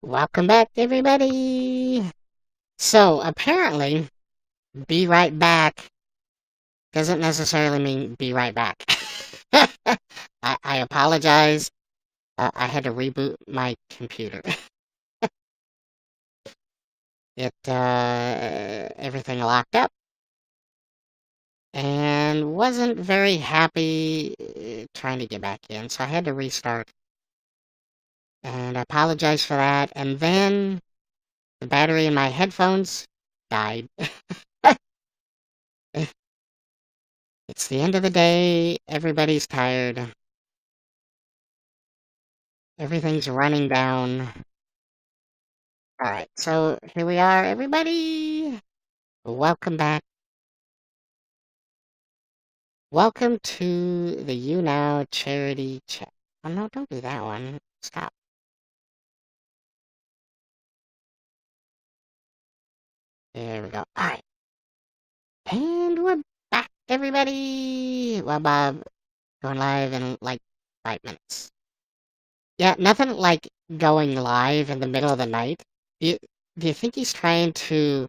Welcome back, everybody. So, apparently, be right back doesn't necessarily mean be right back. I apologize. I had to reboot my computer. Everything locked up and wasn't very happy trying to get back in, so I had to restart. And I apologize for that. And then the battery in my headphones died. It's the end of the day. Everybody's tired. Everything's running down. Alright, so here we are, everybody. Welcome back. Welcome to the YouNow charity chat. Oh, no, don't do that one. Stop. There we go. Alright. And we're back, everybody. Well, Bob, going live in like 5 minutes. Yeah, nothing like going live in the middle of the night. Do you think he's trying to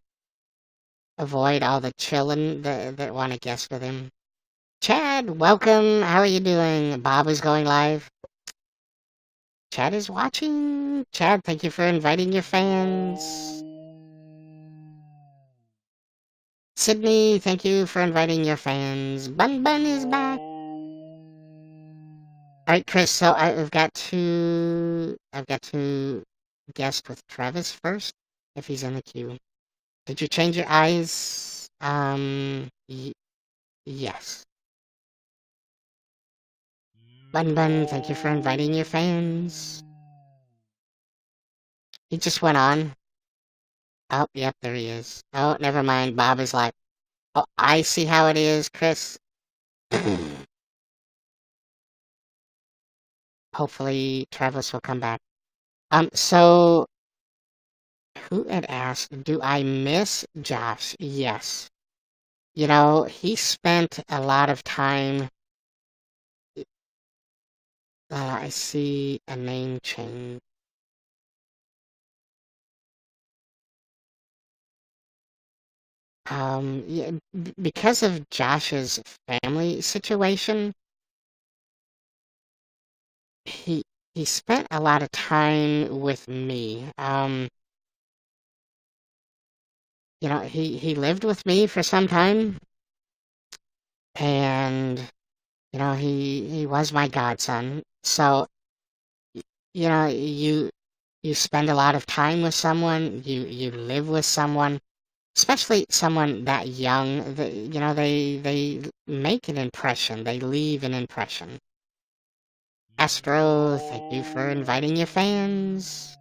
avoid all the chillin' that want to guest with him? Chad, welcome. How are you doing? Bob is going live. Chad is watching. Chad, thank you for inviting your fans. Sydney, thank you for inviting your fans. Bun Bun is back. Alright, Chris, so I've got to guest with Travis first, if he's in the queue. Did you change your eyes? Yes. Bun Bun, thank you for inviting your fans. He just went on. Oh, yep, there he is. Oh, never mind. Bob is like, oh, I see how it is, Chris. Hopefully, Travis will come back. So, who had asked, do I miss Josh? Yes. You know, he spent a lot of time. I see a name change. Yeah, because of Josh's family situation, he he spent a lot of time with me. He lived with me for some time, and he was my godson. So you spend a lot of time with someone, you live with someone, especially someone that young. They make an impression. They leave an impression. Astro, thank you for inviting your fans.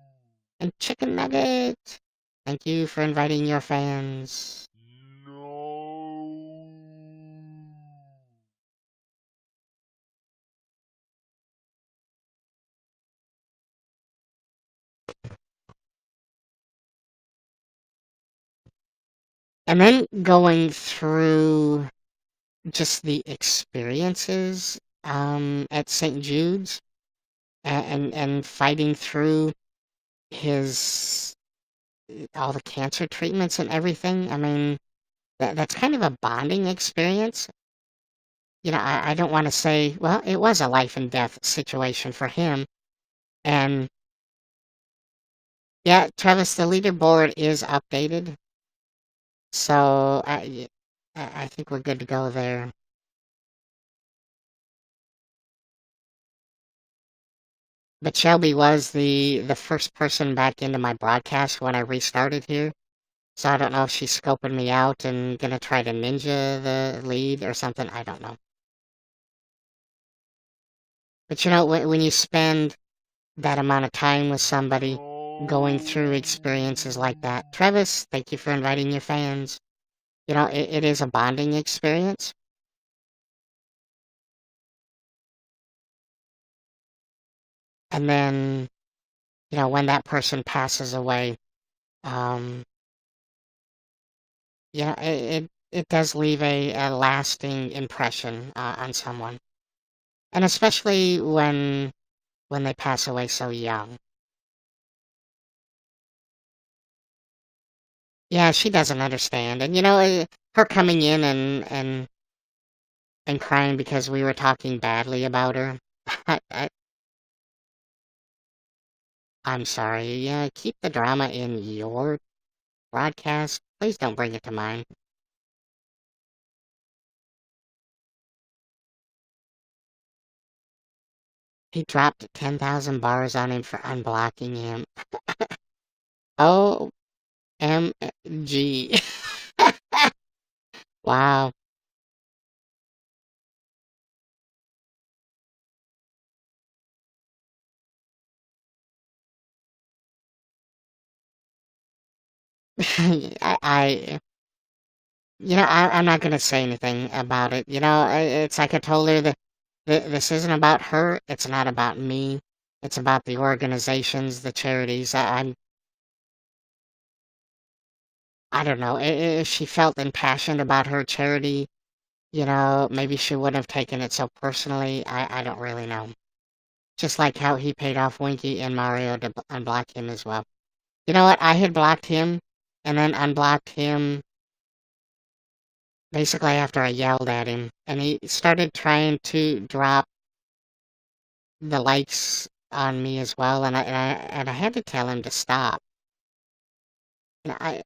And Chicken Nugget, thank you for inviting your fans. And then going through just the experiences at St. Jude's and fighting through his all the cancer treatments and everything. I mean, that's kind of a bonding experience. I don't want to say, well, it was a life and death situation for him. And yeah, Travis, the leaderboard is updated. So I think we're good to go there. But Shelby was the first person back into my broadcast when I restarted here. So I don't know if she's scoping me out and gonna try to ninja the lead or something. I don't know. But when you spend that amount of time with somebody going through experiences like that, Travis, thank you for inviting your fans. It is a bonding experience. And then, when that person passes away, um, it does leave a lasting impression on someone. And especially when they pass away so young. Yeah, she doesn't understand. And her coming in and crying because we were talking badly about her. I'm sorry. Yeah, keep the drama in your broadcast. Please don't bring it to mine. He dropped 10,000 bars on him for unblocking him. OMG. Wow. I I'm not gonna say anything about it. It's like I told her that this isn't about her. It's not about me. It's about the organizations, the charities. I don't know. If she felt impassioned about her charity, maybe she wouldn't have taken it so personally. I don't really know. Just like how he paid off Winky and Mario to unblock him as well. You know what? I had blocked him and then unblocked him basically after I yelled at him. And he started trying to drop the likes on me as well. And I had to tell him to stop. And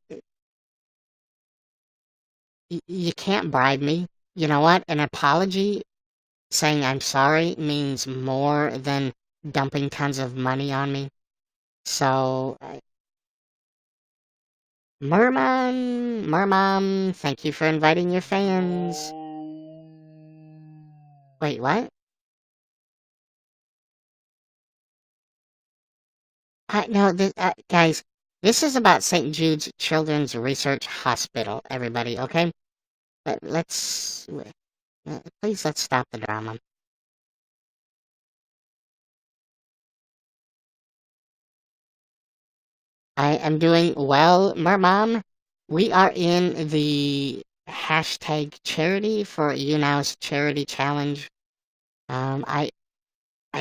you can't bribe me. You know what? An apology saying I'm sorry means more than dumping tons of money on me. So, Mermom, thank you for inviting your fans. Wait, what? No, guys, this is about St. Jude's Children's Research Hospital, everybody, okay? Please let's stop the drama. I am doing well, Mermom. We are in the hashtag charity for YouNow's charity challenge. I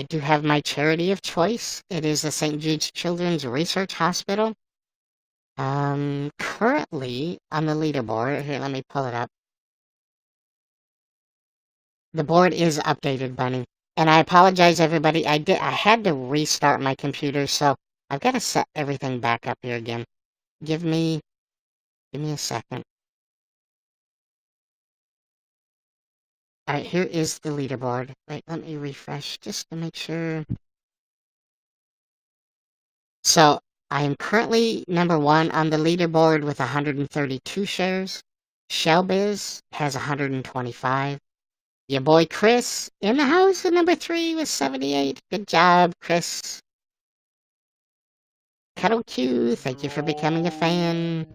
do have my charity of choice. It is the St. Jude's Children's Research Hospital. Currently on the leaderboard, here, let me pull it up. The board is updated, Bunny. And I apologize, everybody. I had to restart my computer, so I've got to set everything back up here again. Give me a second. Alright, here is the leaderboard. Wait, let me refresh just to make sure. So, I am currently number one on the leaderboard with 132 shares. Shellbiz has 125. Your boy Chris in the house at number 3 with 78. Good job, Chris. Cuddle Q, thank you for becoming a fan.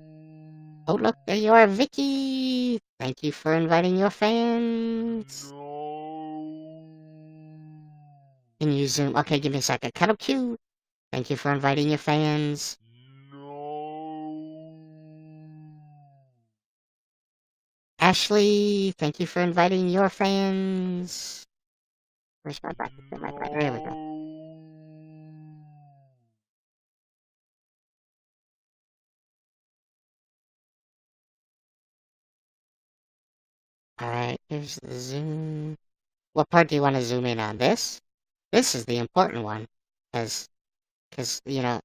Oh, look, there you are, Vicky. Thank you for inviting your fans. Can you zoom? Okay, give me a second. Cuddle Q, thank you for inviting your fans. Ashley, thank you for inviting your fans. Where's my button? There we go. Alright, here's the zoom. What part do you want to zoom in on? This? This is the important one. Because, look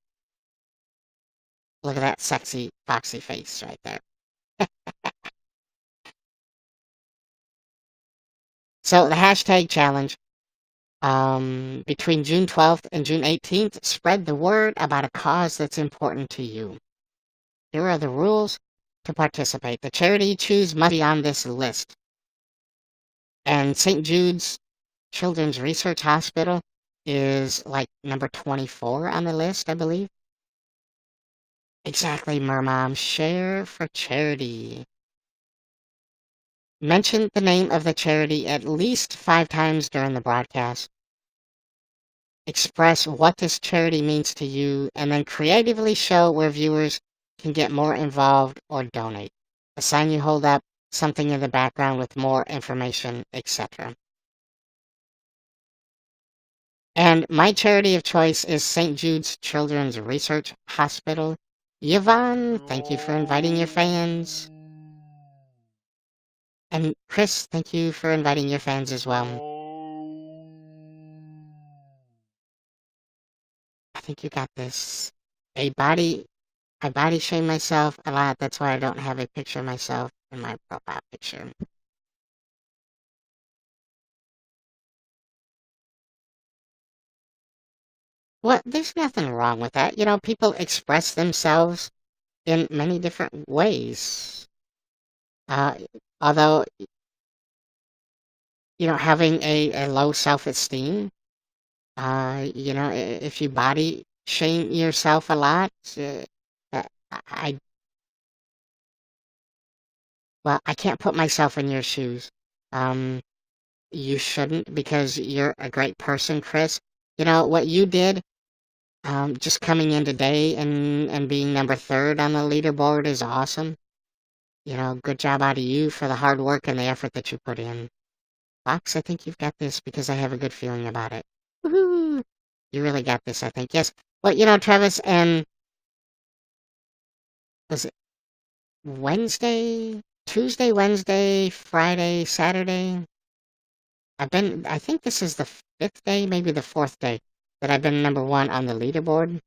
at that sexy, foxy face right there. So, the hashtag challenge, between June 12th and June 18th, spread the word about a cause that's important to you. Here are the rules to participate. The charity you choose must be on this list. And St. Jude's Children's Research Hospital is like number 24 on the list, I believe. Exactly, Mermom. Share for charity. Mention the name of the charity at least 5 times during the broadcast. Express what this charity means to you, and then creatively show where viewers can get more involved or donate. A sign you hold up, something in the background with more information, etc. And my charity of choice is St. Jude's Children's Research Hospital. Yvonne, thank you for inviting your fans. And Chris, thank you for inviting your fans as well. I think you got this. A body, I body shame myself a lot. That's why I don't have a picture of myself in my profile picture. Well, there's nothing wrong with that. You know, people express themselves in many different ways. Uh, although, you know, having a low self-esteem, if you body shame yourself a lot, uh, I, well, I can't put myself in your shoes. Um, you shouldn't because you're a great person, Chris. You know, what you did, just coming in today and being number third on the leaderboard is awesome. You know, good job out of you for the hard work and the effort that you put in. Fox, I think you've got this because I have a good feeling about it. Woohoo! You really got this, I think. Yes. Well, you know, Travis, and was it Wednesday, Tuesday, Wednesday, Friday, Saturday? I think this is the fifth day, maybe the fourth day, that I've been number one on the leaderboard.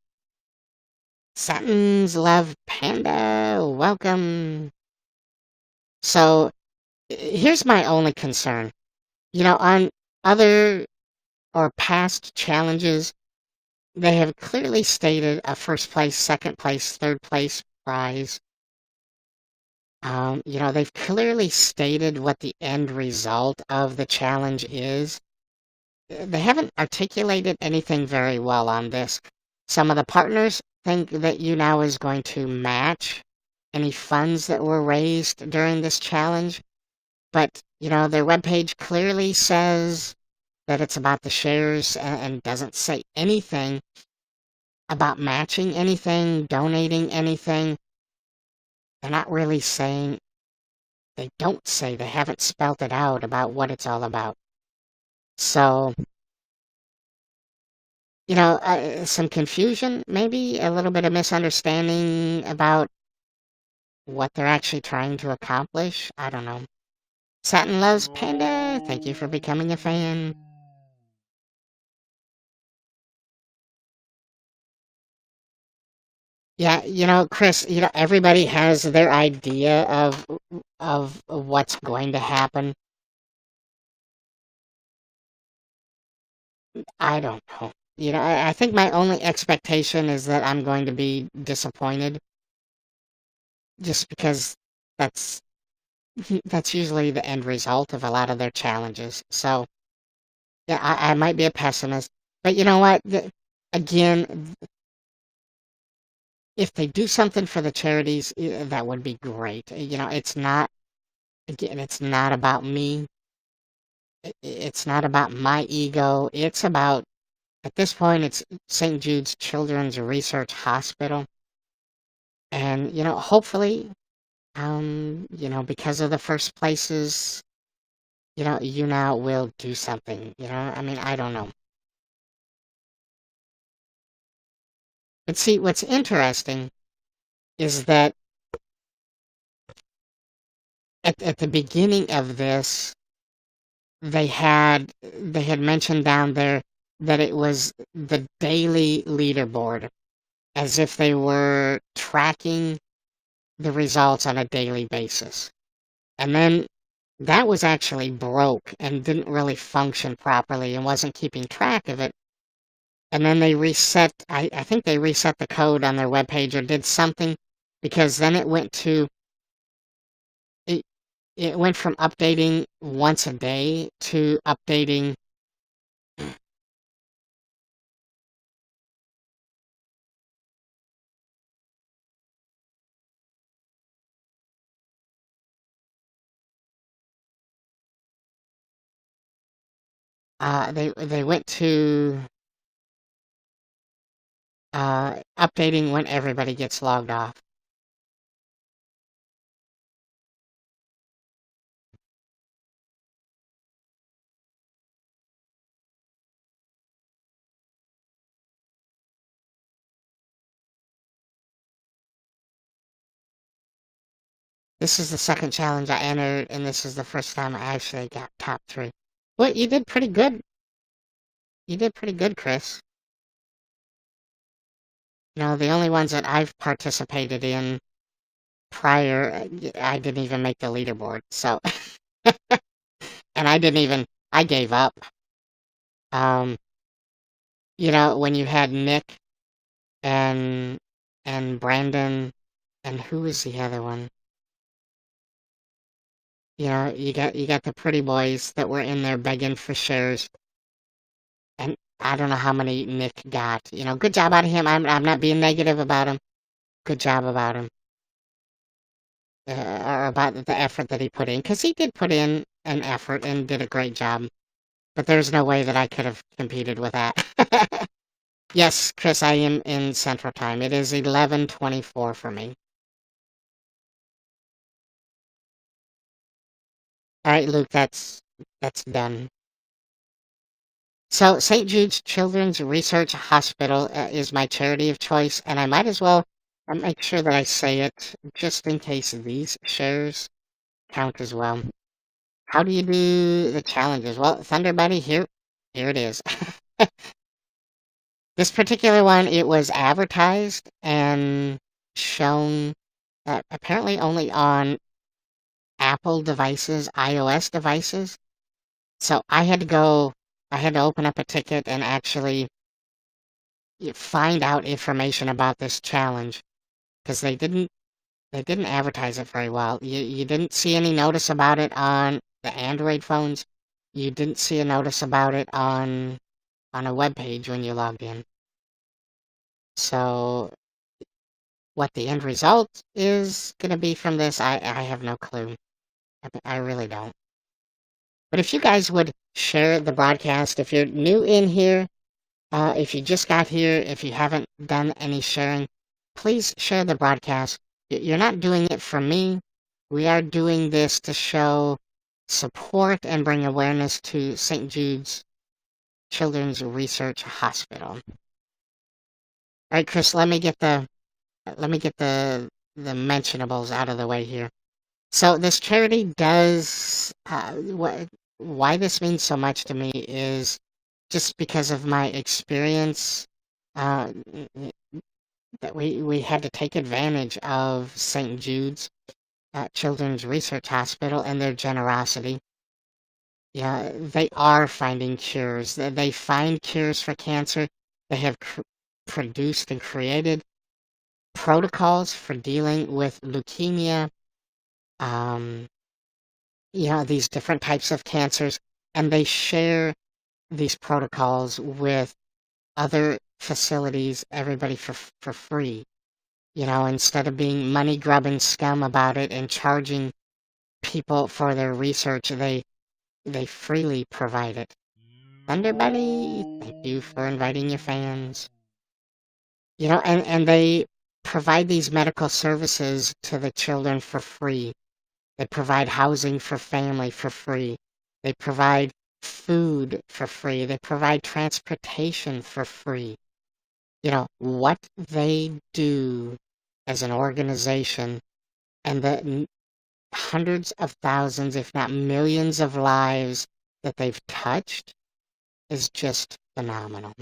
Satins Love Panda, welcome. So, here's my only concern. You know, on other or past challenges, they have clearly stated a first place, second place, third place prize. You know, they've clearly stated what the end result of the challenge is. They haven't articulated anything very well on this. Some of the partners think that YouNow is going to match any funds that were raised during this challenge, but, you know, their webpage clearly says that it's about the shares and doesn't say anything about matching anything, donating anything. They're not really saying, they don't say, they haven't spelt it out about what it's all about. So, you know, some confusion, maybe a little bit of misunderstanding about what they're actually trying to accomplish. I don't know. Satin Loves Panda, thank you for becoming a fan. Yeah, you know, Chris, you know, everybody has their idea of what's going to happen. I don't know. You know, I think my only expectation is that I'm going to be disappointed, just because that's that's usually the end result of a lot of their challenges. So, yeah, I might be a pessimist, but you know what? Again, if they do something for the charities, that would be great. You know, it's not, again, it's not about me. It's not about my ego. It's about, at this point, it's St. Jude's Children's Research Hospital. And, you know, hopefully, you know, because of the first places, you know, you now will do something. You know, I mean, I don't know. But see, what's interesting is that at the beginning of this, they had mentioned down there that it was the daily leaderboard, as if they were tracking the results on a daily basis. And then that was actually broke and didn't really function properly and wasn't keeping track of it. And then they reset, I think they reset the code on their webpage or did something, because then it, it went from updating once a day to updating. They went to updating when everybody gets logged off. This is the second challenge I entered, and this is the first time I actually got top 3. Well, you did pretty good. You did pretty good, Chris. The only ones that I've participated in prior, I didn't even make the leaderboard. So, and I gave up. Um, when you had Nick and Brandon, and who was the other one? You got the pretty boys that were in there begging for shares, and I don't know how many Nick got. Good job out of him. I'm not being negative about him. Good job about him, or about the effort that he put in, because he did put in an effort and did a great job. But there's no way that I could have competed with that. Yes, Chris, I am in Central Time. It is 11:24 for me. All right, Luke, that's done. So, St. Jude's Children's Research Hospital is my charity of choice, and I might as well make sure that I say it just in case these shares count as well. How do you do the challenges? Well, Thunder Buddy, here it is. This particular one, it was advertised and shown apparently only on Apple devices, iOS devices. So I had to open up a ticket and actually find out information about this challenge, because they didn't advertise it very well. You didn't see any notice about it on the Android phones. You didn't see a notice about it on a web page when you logged in. So what the end result is going to be from this, I have no clue. I really don't. But if you guys would share the broadcast, if you're new in here, if you just got here, if you haven't done any sharing, please share the broadcast. You're not doing it for me. We are doing this to show support and bring awareness to St. Jude's Children's Research Hospital. All right, Chris, let me get the mentionables out of the way here. So this charity does why this means so much to me is just because of my experience, uh, that we had to take advantage of St. Jude's Children's Research Hospital and their generosity. Yeah, they are finding cures. They find cures for cancer. They have produced and created protocols for dealing with leukemia, um, these different types of cancers, and they share these protocols with other facilities, everybody for free. Instead of being money grubbing scum about it and charging people for their research, they freely provide it. Thunder Buddy, thank you for inviting your fans. And they provide these medical services to the children for free. They provide housing for family for free. They provide food for free. They provide transportation for free. What they do as an organization, and the hundreds of thousands, if not millions of lives that they've touched, is just phenomenal.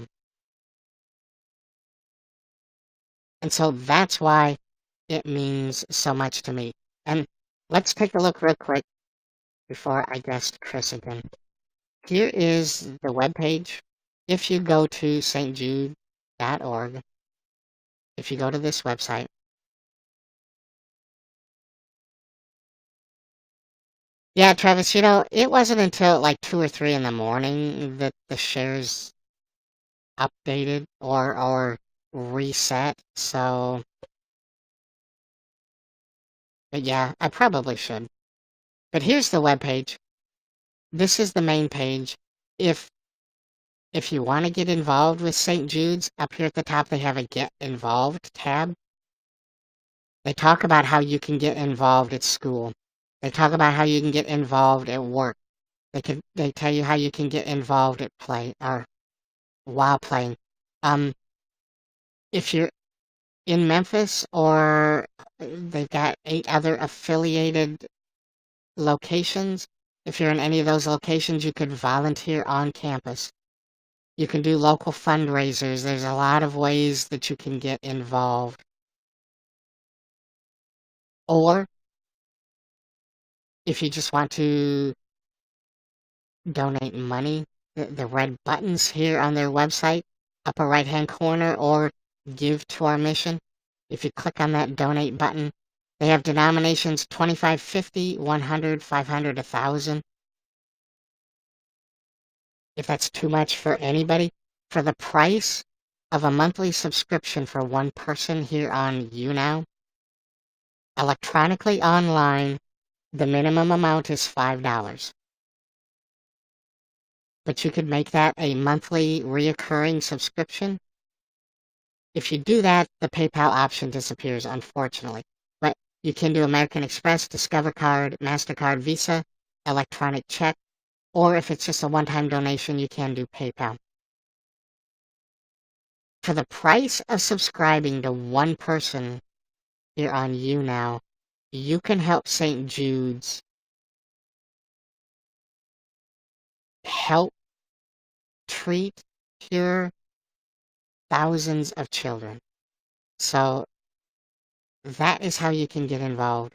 And so that's why it means so much to me. And let's take a look real quick before I guest Chris again. Here is the webpage. If you go to stjude.org, if you go to this website, yeah, Travis, it wasn't until like 2 or 3 in the morning that the shares updated or reset. So, but yeah, I probably should. But here's the webpage. This is the main page. If you want to get involved with St. Jude's, up here at the top they have a Get Involved tab. They talk about how you can get involved at school. They talk about how you can get involved at work. They tell you how you can get involved at play or while playing. Um, if you're in Memphis, or they've got 8 other affiliated locations. If you're in any of those locations, you could volunteer on campus. You can do local fundraisers. There's a lot of ways that you can get involved. Or if you just want to donate money, the red buttons here on their website, upper right hand corner, or give to our mission. If you click on that donate button, they have denominations 25, 50, 100, 500, 1,000. If that's too much for anybody, for the price of a monthly subscription for one person here on YouNow, electronically online, the minimum amount is $5. But you could make that a monthly reoccurring subscription. If you do that, the PayPal option disappears, unfortunately. But you can do American Express, Discover Card, MasterCard, Visa, electronic check, or if it's just a one-time donation, you can do PayPal. For the price of subscribing to one person here on YouNow, you can help St. Jude's help treat, cure thousands of children. So that is how you can get involved.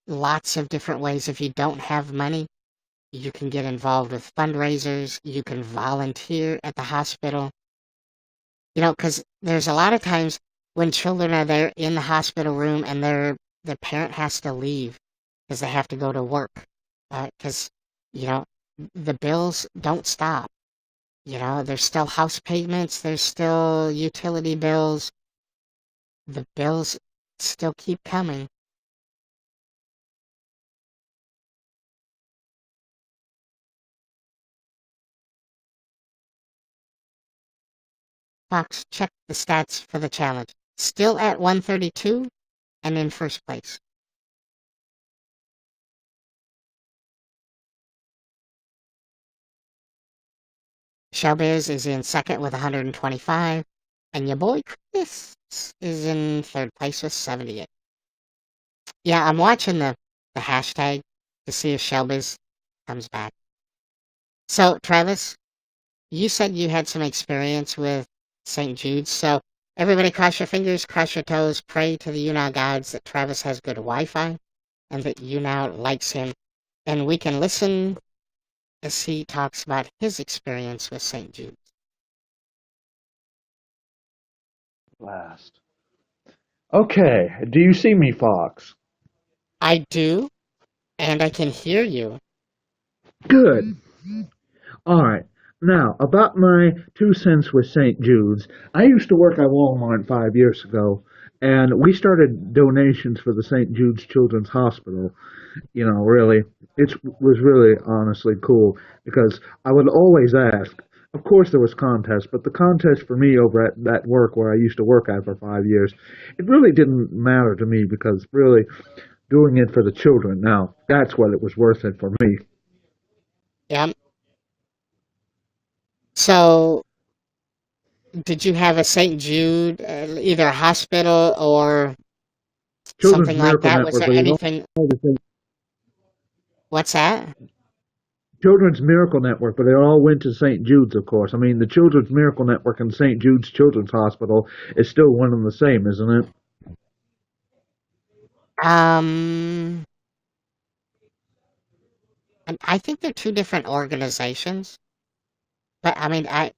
Lots of different ways. If you don't have money, you can get involved with fundraisers. You can volunteer at the hospital. Because there's a lot of times when children are there in the hospital room and their parent has to leave because they have to go to work. Because, the bills don't stop. There's still house payments, there's still utility bills. The bills still keep coming. Fox, check the stats for the challenge. Still at 132 and in first place. Showbiz is in second with 125, and your boy Chris is in third place with 78. Yeah, I'm watching the hashtag to see if Showbiz comes back. So, Travis, you said you had some experience with St. Jude's, so everybody cross your fingers, cross your toes, pray to the YouNow gods that Travis has good Wi-Fi and that YouNow likes him, and we can listen as he talks about his experience with St. Jude's. Last. Okay, do you see me, Fox? I do, and I can hear you. Good. All right. Now, about my 2 cents with St. Jude's. I used to work at Walmart 5 years ago, and we started donations for the St. Jude's Children's Hospital. Really, it was really honestly cool because I would always ask. Of course, there was contests, but the contest for me over at that work where I used to work at for 5 years, it really didn't matter to me because really doing it for the children now, that's what it was worth it for me. Yeah. So, did you have a St. Jude, either a hospital or Children's something like Miracle that? Was Network, there but it anything? all What's that? Children's Miracle Network, but it all went to St. Jude's, of course. I mean, the Children's Miracle Network and St. Jude's Children's Hospital is still one and the same, isn't it? Um, I think they're two different organizations, but I mean, I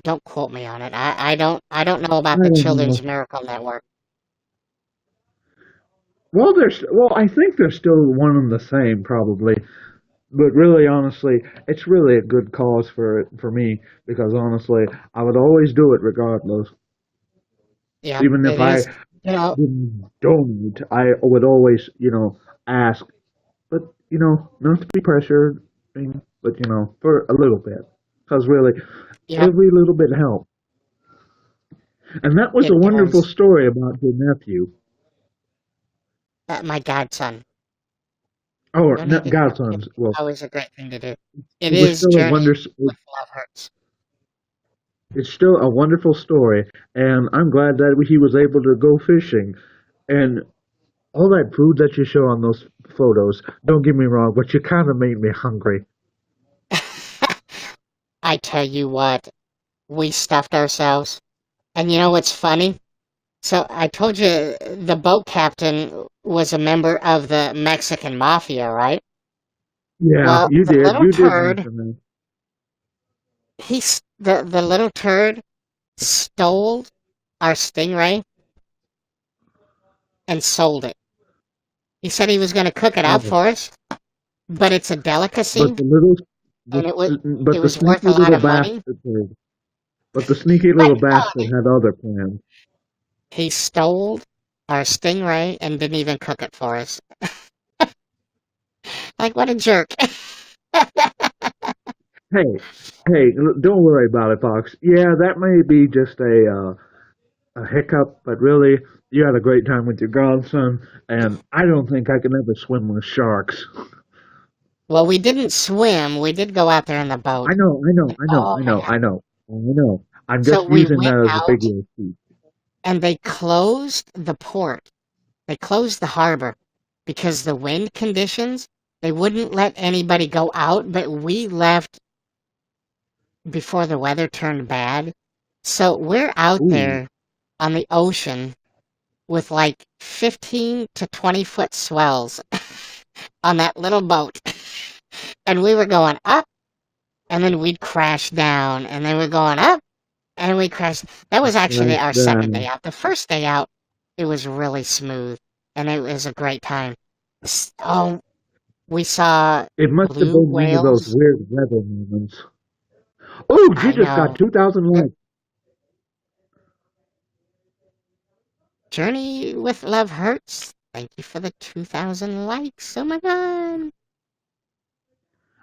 don't quote me on it. I don't know about I the don't Children's know. Miracle Network. Well, I think they're still one and the same, probably. But really, honestly, it's really a good cause for me because honestly, I would always do it regardless. Yeah, Even if it I is. You know, didn't donate, I would always, ask. But not to be pressured, but for a little bit, because really, yep, every little bit helps. And that was it a wonderful does. story about your nephew. My godson. Oh, Don't have to correct it. godsons. Well, Always a great thing to do. It it was is still a Journey wonder. with Love Hurts. It's still a wonderful story, and I'm glad that he was able to go fishing. And all that food that you show on those photos, don't get me wrong, but you kind of made me hungry. I tell you what, we stuffed ourselves. And you know what's funny? So I told you the boat captain was a member of the Mexican mafia, right? Yeah, Well, you the did. little You did turd, mention that. the little turd stole our stingray and sold it. He said he was going to cook it up Oh, for us, but it's a but delicacy the little, and but it the was worth a sneaky lot little of money. bastard did. But the sneaky But little bastard had other plans. he stole our stingray and didn't even cook it for us. Like what a jerk. Hey, hey, don't worry about it, Fox. Yeah, that may be just a hiccup, but really, you had a great time with your godson, and I don't think I can ever swim with sharks. Well, we didn't swim. We did go out there in the boat. I know, I know, I know, Oh I know, man. I know, I know. I'm So just we using went that as a out figure of speech. and they closed the port. They closed the harbor because the wind conditions, they wouldn't let anybody go out, but we left before the weather turned bad. So we're out Ooh, there on the ocean with like 15 to 20-foot swells on that little boat. And we were going up and then we'd crash down and then we're going up and we crashed. That was actually gosh, our second day damn. out. The first day out, it was really smooth and it was a great time. Oh, we saw It must have blue been one of those whales. weird weather moments. Oh, you I just got know. 2,000 Yep. likes. Journey with Love Hurts. Thank you for the 2,000 likes. Oh my god.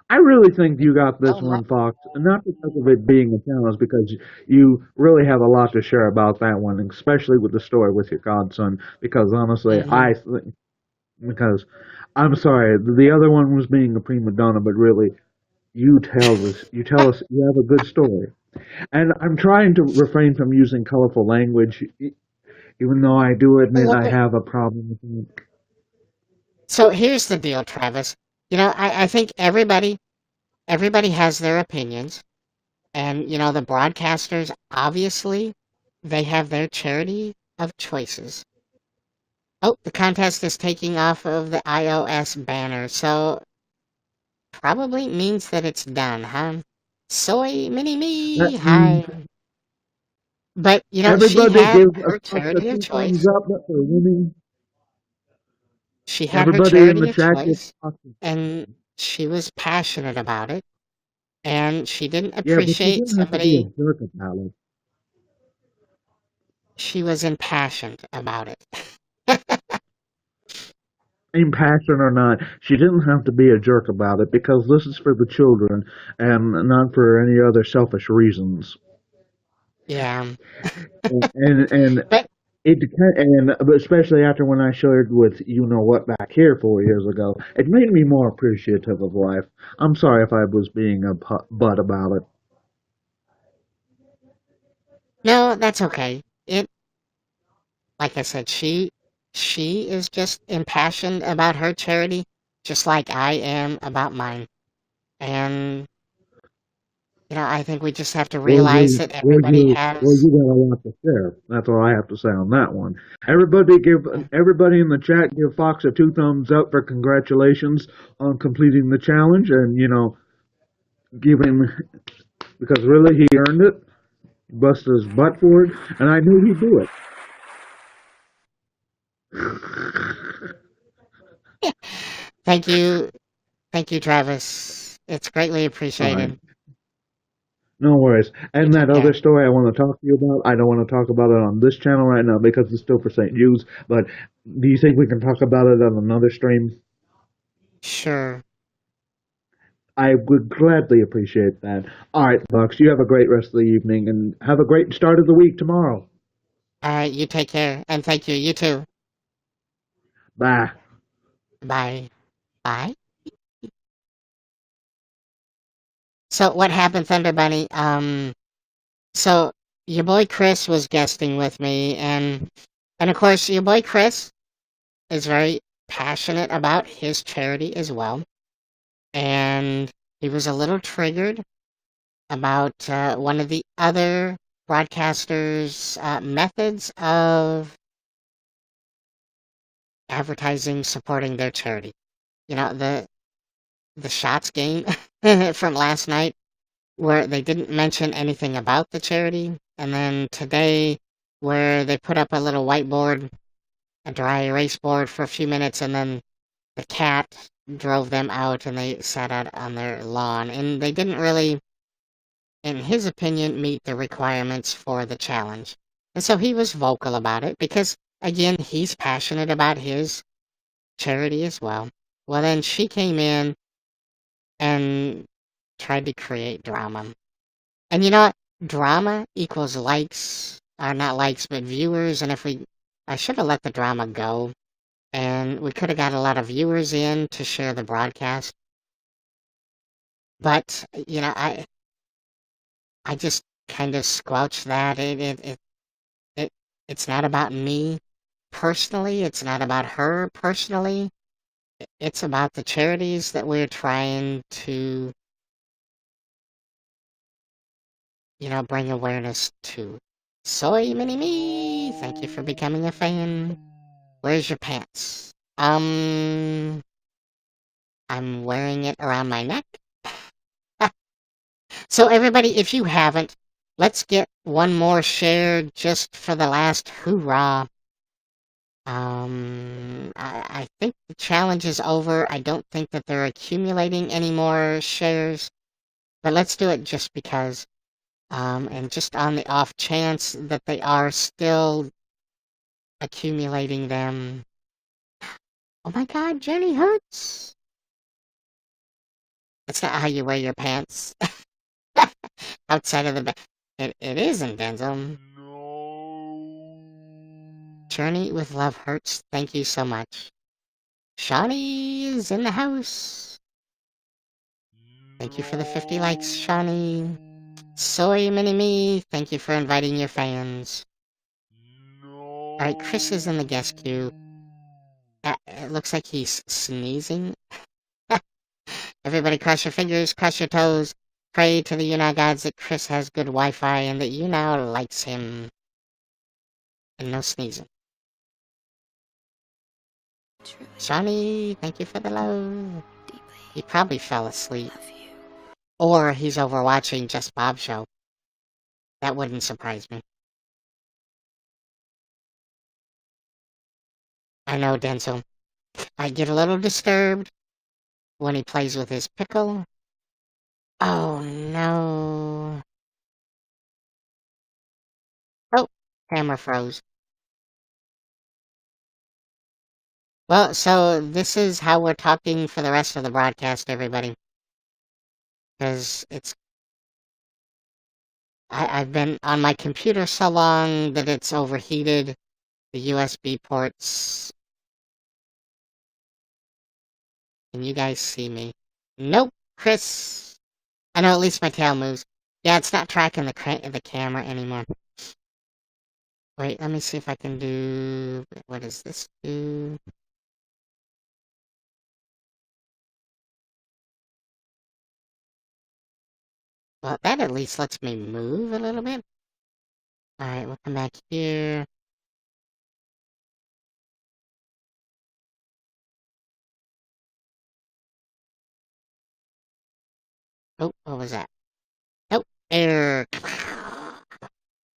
I really think you got this So much. one, Fox, and not because of it being a challenge, because you really have a lot to share about that one, especially with the story with your godson. Because honestly, Hmm. because I'm sorry, the other one was being a prima donna, but really, you tell us, you have a good story. And I'm trying to refrain from using colorful language, even though I do admit I have a problem with it. So here's the deal, Travis. I think everybody has their opinions, and the broadcasters obviously they have their charity of choices. Oh, the contest is taking off of the iOS banner, so probably means that it's done, huh? Soy mini That me, means hi. But she everybody had give a her Fox a charity of two thumbs choice. up for winning. She had her Everybody in charity the of chat give choice, Fox. and she was passionate about it, and she didn't Yeah, but you appreciate didn't have to be a somebody. jerk about it. She was impassioned about it. Impassioned or not, she didn't have to be a jerk about it because this is for the children and not for any other selfish reasons. Yeah, And but it and especially after when I shared with you know what back here 4 years ago, it made me more appreciative of life. I'm sorry if I was being a butt about it. no, that's okay. Like I said, she is just impassioned about her charity, just like I am about mine. And I think we just have to realize that everybody Well, has. you got a lot to share. That's all I have to say on that one. Everybody in the chat give Fox a two thumbs up for congratulations on completing the challenge, and give him because really he earned it, busted his butt for it, and I knew he'd do it. Thank you, Travis. It's greatly All right. appreciated. No worries. You And that take other care. story I want to talk to you about, I don't want to talk about it on this channel right now because it's still for St. Jude's. But do you think we can talk about it on another stream? Sure. I would gladly appreciate that. All right, Bucks, you have a great rest of the evening and have a great start of the week tomorrow. All right, you take care, and thank you. You too. Bye. Bye. Bye. So what happened, Thunder Bunny? So your boy Chris was guesting with me, and of course your boy Chris is very passionate about his charity as well, and he was a little triggered about one of the other broadcasters' methods of advertising supporting their charity. You know, the shots game from last night where they didn't mention anything about the charity, and then today where they put up a little whiteboard, a dry erase board for a few minutes, and then the cat drove them out and they sat out on their lawn, and they didn't really, in his opinion, meet the requirements for the challenge. And so he was vocal about it because, again, he's passionate about his charity as well. Well, then she came in and tried to create drama. And you know what? Drama equals likes, or not likes, but viewers. And I should have let the drama go, and we could have got a lot of viewers in to share the broadcast. But I just kind of squelched that. It's not about me personally. It's not about her personally. It's about the charities that we're trying to, bring awareness to. Soy Mini Me, thank you for becoming a fan. Where's your pants? I'm wearing it around my neck. So everybody, if you haven't, let's get one more share just for the last hoorah. I think the challenge is over. I don't think that they're accumulating any more shares, but let's do it just because. And just on the off chance that they are still accumulating them. Oh my god, Jenny hurts! That's not how you wear your pants. Outside of the bed. It isn't, Denzel. Journey with Love Hurts, thank you so much. Shawnee is in the house. Thank you for the 50 likes, Shawnee. Soy Mini Me, thank you for inviting your fans. Alright, Chris is in the guest queue. It looks like he's sneezing. Everybody cross your fingers, cross your toes. Pray to the YouNow gods that Chris has good Wi-Fi and that YouNow likes him. And no sneezing. Shawnee, thank you for the love. He probably fell asleep. Or he's over watching Just Bob's show. That wouldn't surprise me. I know, Denzel. I get a little disturbed when he plays with his pickle. Oh no. Oh, camera froze. Well, so this is how we're talking for the rest of the broadcast, everybody. Because I've been on my computer so long that it's overheated. The USB ports. Can you guys see me? Nope, Chris. I know at least my tail moves. Yeah, it's not tracking the camera anymore. Wait, let me see if I can do... What does this do? Well, that at least lets me move a little bit. Alright, we'll come back here. Oh, what was that? Oh, error.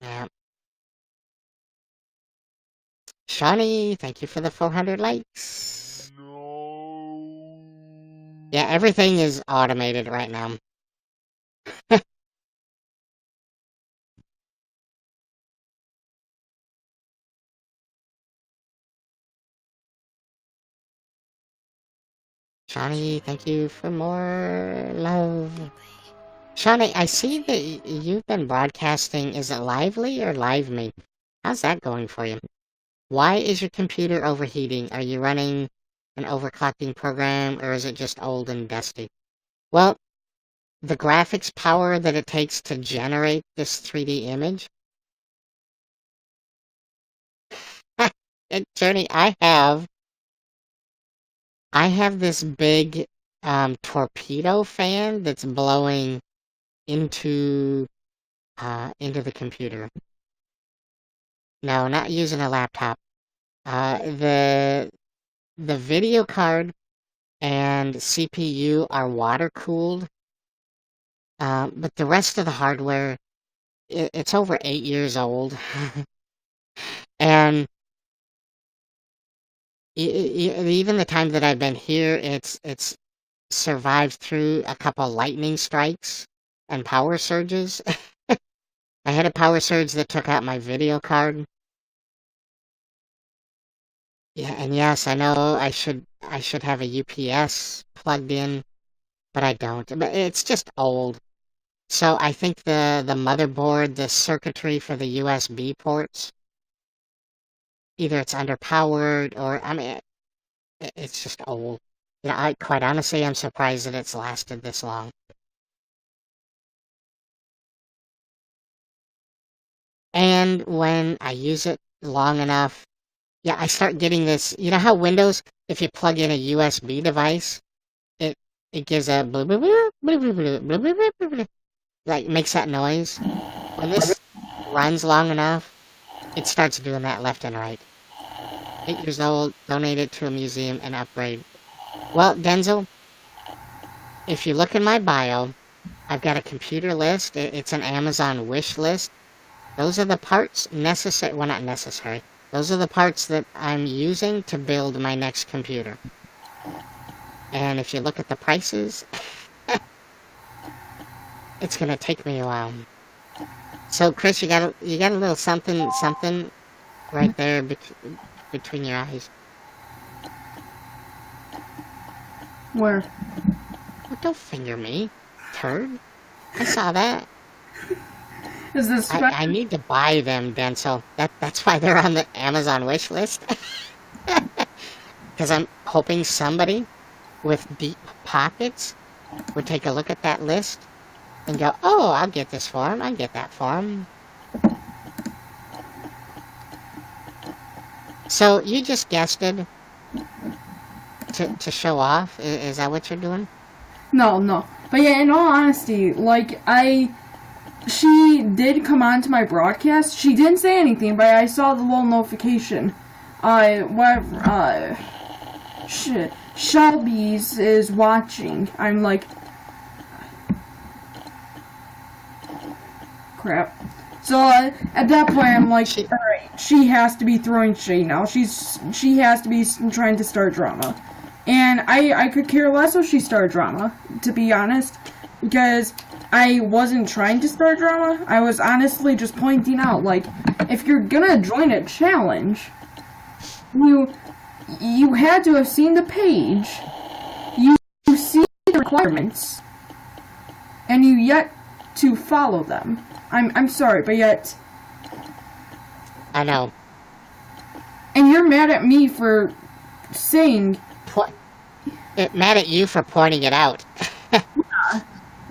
Yeah. Shawnee, thank you for the 400 likes. Yeah, everything is automated right now. Shawnee, thank you for more love. Shawnee, I see that you've been broadcasting. Is it Lively or LiveMe? How's that going for you? Why is your computer overheating? Are you running an overclocking program or is it just old and dusty? Well, the graphics power that it takes to generate this 3D image. Journey, I have this big torpedo fan that's blowing into the computer. No, not using a laptop. The video card and CPU are water cooled, but the rest of the hardware, it's over 8 years old, and even the time that I've been here, it's survived through a couple lightning strikes and power surges. I had a power surge that took out my video card. Yeah, and yes, I know I should have a UPS plugged in, but I don't. But it's just old. So I think the motherboard, the circuitry for the USB ports, either it's underpowered or I mean it's just old. I quite honestly I'm surprised that it's lasted this long. And when I use it long enough, yeah, I start getting this. You know how Windows, if you plug in a USB device, it it gives a blue blue blue blue blue blue blue blue blue blue blue, like makes that noise. When this runs long enough, it starts doing that left and right. 8 years old, donate it to a museum and upgrade. Well, Denzel, if you look in my bio, I've got a computer list. It's an Amazon wish list. Those are the parts necessary. Well, not necessary. Those are the parts that I'm using to build my next computer. And if you look at the prices, it's gonna take me a while. So, Chris, you got a little something right there between your eyes. Where? Oh, don't finger me, turd. I saw that. Is this I need to buy them, Denzel. That's why they're on the Amazon wish list. Because I'm hoping somebody with deep pockets would take a look at that list and go, oh, I'll get this for him. I'll get that for him. So you just guessed it to show off? Is that what you're doing? No. But yeah, in all honesty, like, she did come on to my broadcast. She didn't say anything, but I saw the little notification. Shelby's is watching. I'm like, crap. So at that point, I'm like, all right, she has to be throwing shade now. She has to be trying to start drama, and I could care less if she started drama, to be honest, because I wasn't trying to start drama. I was honestly just pointing out, like, if you're gonna join a challenge, you had to have seen the page, you see the requirements, and you yet to follow them. I'm sorry, but yet. I know. And you're mad at me for saying. Mad at you for pointing it out.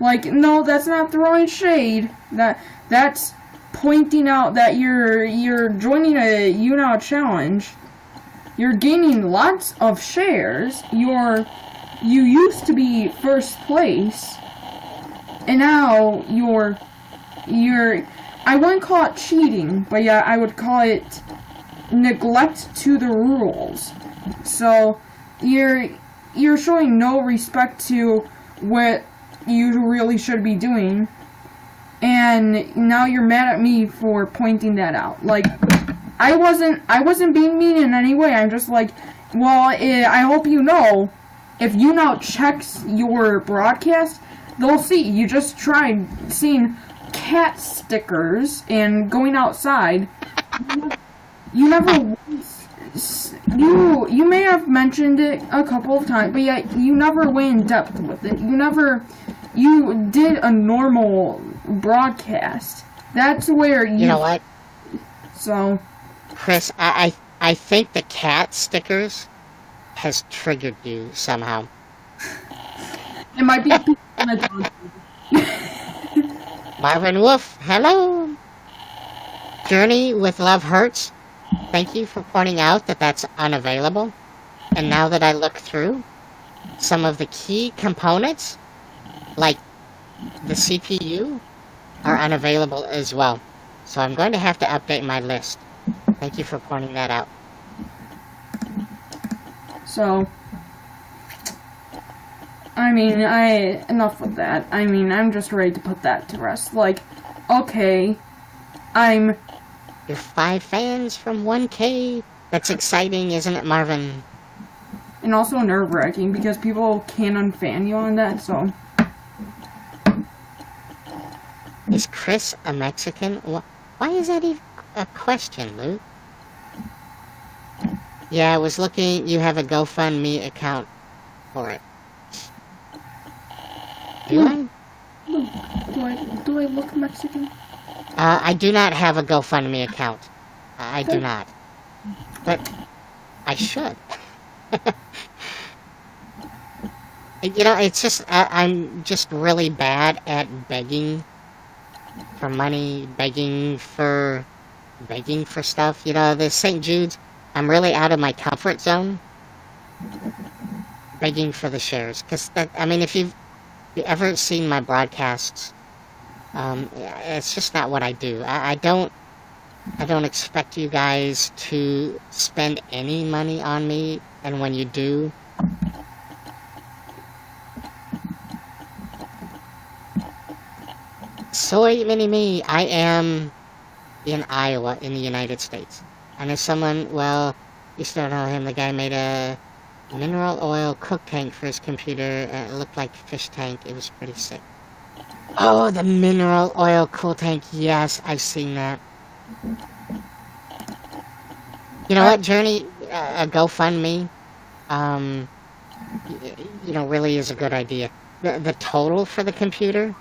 Like, no, that's not throwing shade. That's pointing out that you're joining a YouNow challenge. You're gaining lots of shares. You used to be first place, and now you're I wouldn't call it cheating, but yeah, I would call it neglect to the rules. So you're showing no respect to what you really should be doing, and now you're mad at me for pointing that out. Like, I wasn't being mean in any way. I'm just like, well, I hope you know, if YouNow checks your broadcast, they'll see you just tried seeing cat stickers and going outside. You never you may have mentioned it a couple of times, but yet you never went in depth with it. You did a normal broadcast. That's where You know what, So Chris? I think the cat stickers has triggered you somehow. it might be a dog. Marvin Wolf, hello. Journey with Love Hurts, thank you for pointing out that that's unavailable. And now that I look through, some of the key components, like the CPU, are unavailable as well. So I'm going to have to update my list. Thank you for pointing that out. So, I mean, enough with that. I mean, I'm just ready to put that to rest. Like, okay, You're 5 fans from 1K. That's exciting, isn't it, Marvin? and also nerve-wracking because people can unfan you on that, so. Is Chris a Mexican? Why is that even a question, Luke? Yeah, I was looking. You have a GoFundMe account for it. Do I? Do I look Mexican? I do not have a GoFundMe account. I do not. But I should. You know, it's just, I'm just really bad at begging for money, begging for stuff. You know, the St. Jude's, I'm really out of my comfort zone begging for the shares. Because, I mean, if you've ever seen my broadcasts, it's just not what I do. I don't expect you guys to spend any money on me, and when you do, soy mini-me, I am in Iowa, in the United States. And if someone, well, you still know him, the guy made a mineral oil cook tank for his computer, and it looked like a fish tank. It was pretty sick. Oh, the mineral oil cool tank, yes, I've seen that. You know what, Journey, a GoFundMe, you know, really is a good idea. The total for the computer,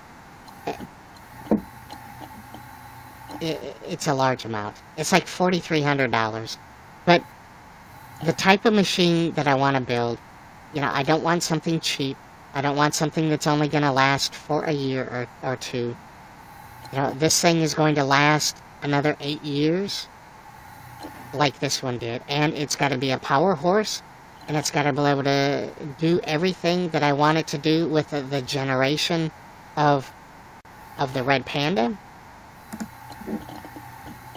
it's a large amount. It's like $4,300. But the type of machine that I want to build, you know, I don't want something cheap. I don't want something that's only going to last for a year or two. You know, this thing is going to last another 8 years, like this one did. And it's got to be a power horse, and it's got to be able to do everything that I want it to do with the generation of the Red Panda,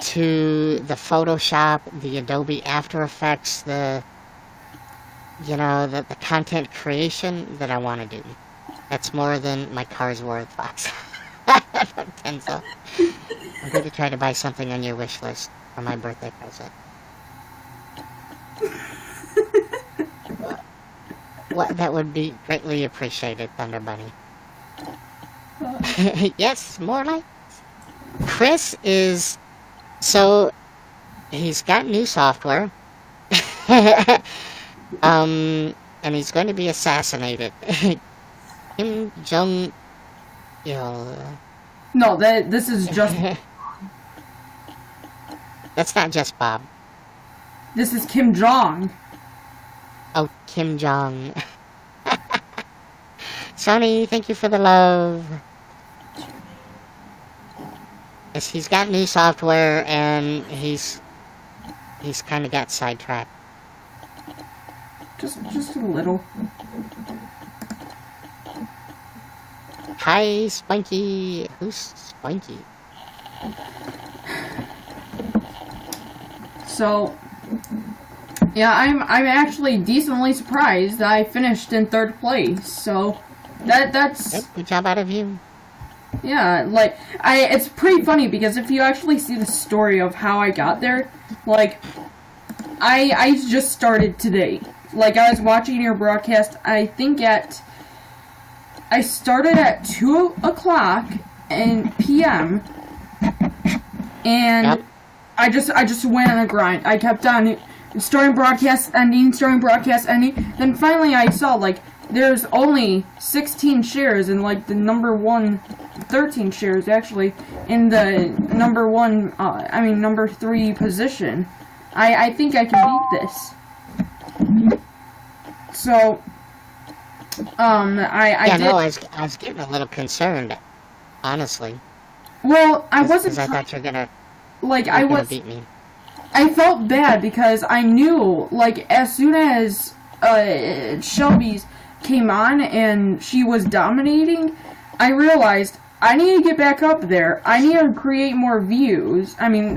to the Photoshop, the Adobe After Effects, the content creation that I want to do. That's more than my car's worth, Fox. Pencil. I'm going to try to buy something on your wish list for my birthday present. What that would be greatly appreciated, Thunder Bunny. Yes, more like. Chris is, so he's got new software. And he's going to be assassinated. Kim Jong Il. No, this is just. That's not just Bob. This is Kim Jong. Oh, Kim Jong. Sony, thank you for the love. Yes, he's got new software, and he's kind of got sidetracked. Just a little. Hi, Spunky. Who's Spunky? So, yeah, I'm actually decently surprised that I finished in 3rd place. So, that's Yep, good job out of you. yeah. Like, it's pretty funny because if you actually see the story of how I got there, like, I just started today. Like, I was watching your broadcast. I think I started at 2 o'clock p.m. and Yep. I just went on a grind. I kept on starting broadcast ending. Then finally I saw, like, there's only 16 shares in, like, the number 13 shares, actually, in the number 3 position. I think I can beat this. So, I Yeah, did. no, I was getting a little concerned, honestly, Well, I wasn't because I thought like you were gonna beat me. I felt bad because I knew, like, as soon as Shelby's came on and she was dominating, I realized I need to get back up there. I need to create more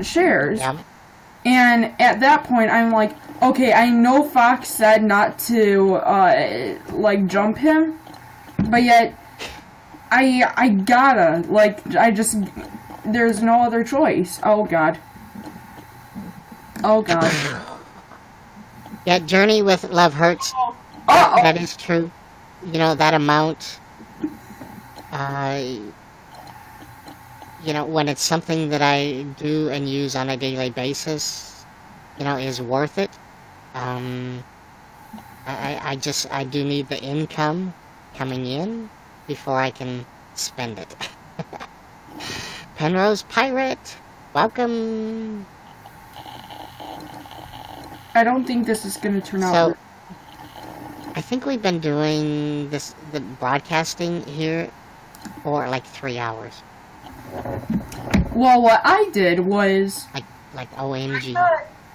shares. Yeah. And at that point, I'm like, okay, I know Fox said not to, like, jump him, but yet, I gotta, like, there's no other choice. Oh, God. Oh, God. Yeah, Journey with Love Hurts. That is true. You know, that amount, you know, when it's something that I do and use on a daily basis, you know, is worth it. I do need the income coming in before I can spend it. Penrose Pirate, welcome. I don't think this is gonna turn out. So, I think we've been doing the broadcasting here for like 3 hours. Well, what I did was, Like OMG.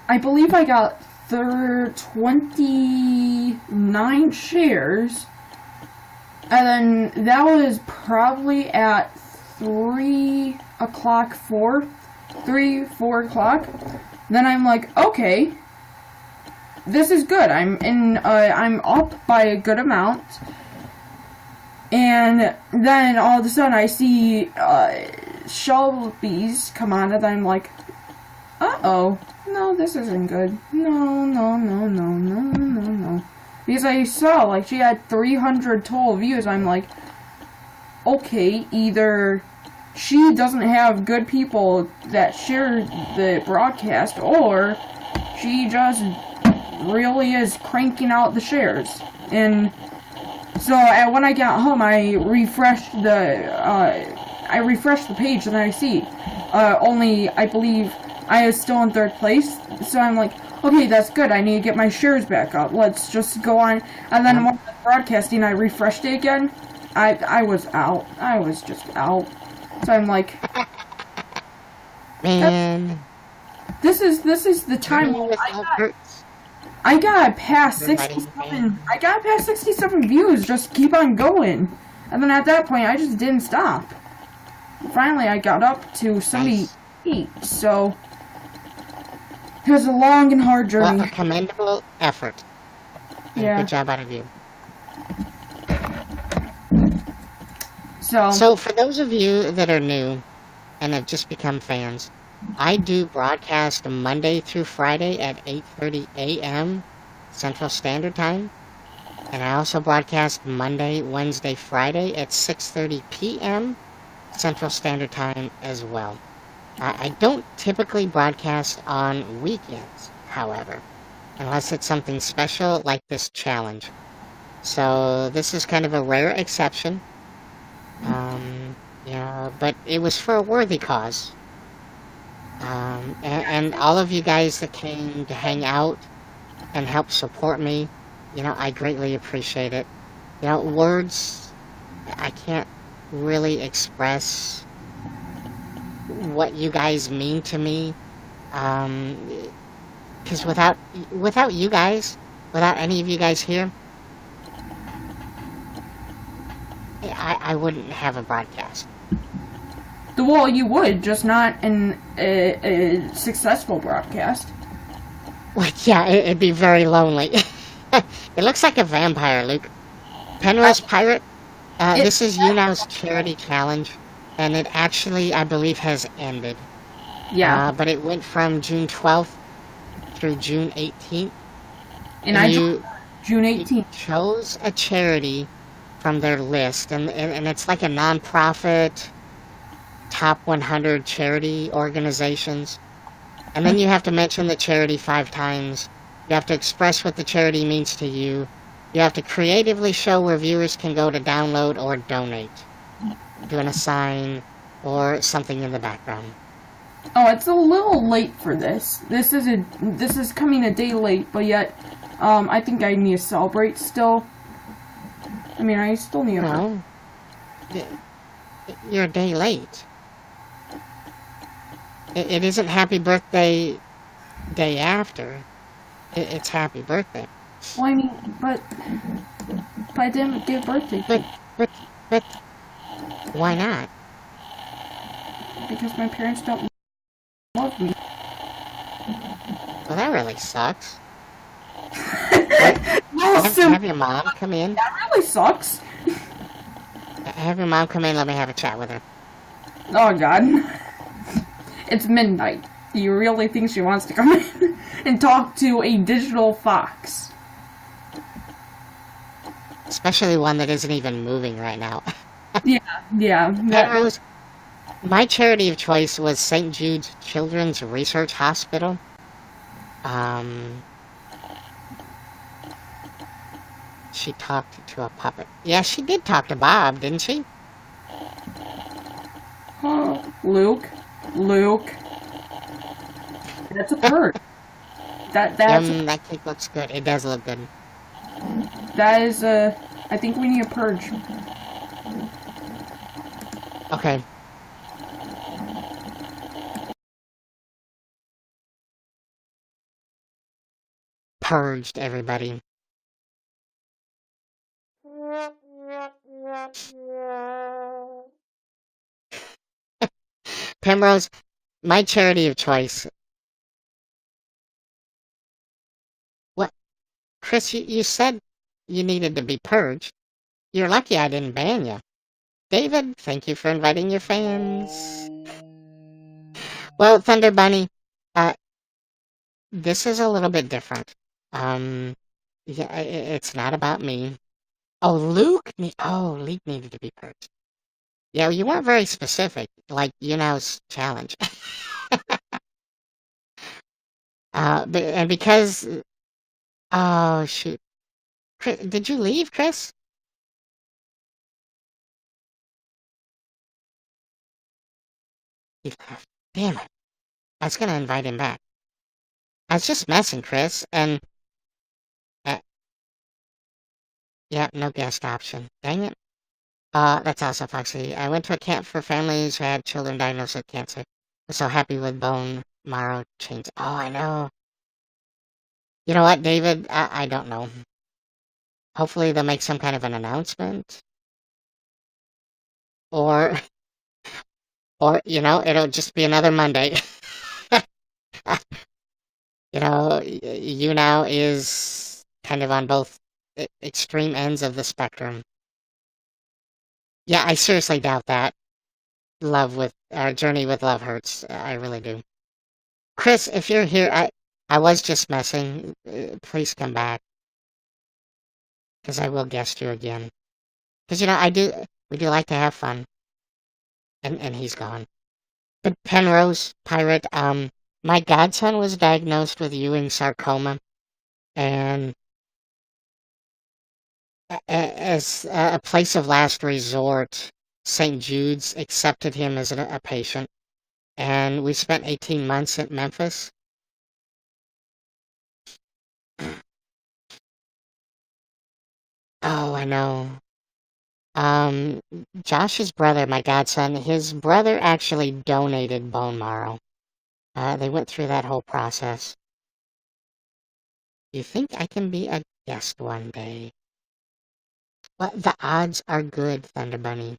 I believe I got 29 shares, and then that was probably at 3 o'clock, 4 o'clock. Then I'm like, okay, this is good. I'm up by a good amount. And then all of a sudden I see Shelby's come on, and I'm like, uh-oh, no, this isn't good. No. Because I saw, like, she had 300 total views. I'm like, okay, either she doesn't have good people that share the broadcast, or she just really is cranking out the shares. And so when I got home, I refreshed the page, and I see only, I believe, I was still in 3rd place. So I'm like, okay, that's good. I need to get my shares back up. Let's just go on. And then when I was broadcasting, I refreshed it again. I was out. I was just out. So I'm like, man, this is the time. I got past 67. I got past 67 views. Just keep on going. And then at that point, I just didn't stop. Finally, I got up to 78. So it was a long and hard journey. Well, a commendable effort. Yeah. Good job out of you. So for those of you that are new and have just become fans, I do broadcast Monday through Friday at 8:30 a.m. Central Standard Time. And I also broadcast Monday, Wednesday, Friday at 6:30 p.m. Central Standard Time as well. I don't typically broadcast on weekends, however, unless it's something special like this challenge. So this is kind of a rare exception. You know, but it was for a worthy cause. And all of you guys that came to hang out and help support me, you know, I greatly appreciate it. You know, words, I can't really express what you guys mean to me. Because without you guys, without any of you guys here, I wouldn't have a broadcast. well, you would, just not in a successful broadcast. Well, yeah, it'd be very lonely. It looks like a vampire, Luke. Penrose Pirate, this is YouNow's charity challenge, and it actually, I believe, has ended. Yeah. But it went from June 12th through June 18th. And I June 18th. Chose a charity from their list, and it's like a non-profit top 100 charity organizations. And then you have to mention the charity 5 times. You have to express what the charity means to you. You have to creatively show where viewers can go to download or donate. Doing a sign or something in the background. Oh, it's a little late for this. This is coming a day late, but yet, I think I need to celebrate still. I mean, I still need a birthday. No. You're a day late. It isn't happy birthday day after. It's happy birthday. Well, I mean, but I didn't get a birthday But, cake but, why not? because my parents don't love me. Well, that really sucks. Awesome. Have your mom come in. That really sucks. Have your mom come in. Let me have a chat with her. Oh God. It's midnight. Do you really think she wants to come in and talk to a digital fox? Especially one that isn't even moving right now. Yeah. Rose, my charity of choice was St. Jude's Children's Research Hospital. She talked to a puppet. Yeah, she did talk to Bob, didn't she? Huh. Luke. That's a bird. That cake looks good. It does look good. That is I think we need a purge. Okay. Purged, everybody. Pemrose, my charity of choice. What? Chris, you said you needed to be purged. You're lucky I didn't ban you. David, thank you for inviting your fans. Well, Thunder Bunny, this is a little bit different. Yeah, it's not about me. Oh, Luke needed to be purged. Yeah, you weren't very specific, like YouNow's challenge. And because, oh shoot, Chris, did you leave, Chris? He left. Damn it! I was gonna invite him back. I was just messing, Chris, and yeah, no guest option. Dang it. That's also Foxy. I went to a camp for families who had children diagnosed with cancer. Was so happy with bone marrow change. Oh, I know. You know what, David? I don't know. Hopefully they'll make some kind of an announcement. Or, it'll just be another Monday. YouNow is kind of on both extreme ends of the spectrum. Yeah, I seriously doubt that. Journey with Love hurts. I really do. Chris, if you're here, I was just messing. Please come back. Because I will guest you again. Because, we do like to have fun. And he's gone. But Penrose, Pirate, my godson was diagnosed with Ewing sarcoma. And as a place of last resort, St. Jude's accepted him as a patient. And we spent 18 months at Memphis. Oh, I know. Josh's brother, my godson, his brother actually donated bone marrow. They went through that whole process. You think I can be a guest one day? Well, the odds are good, Thunder Bunny.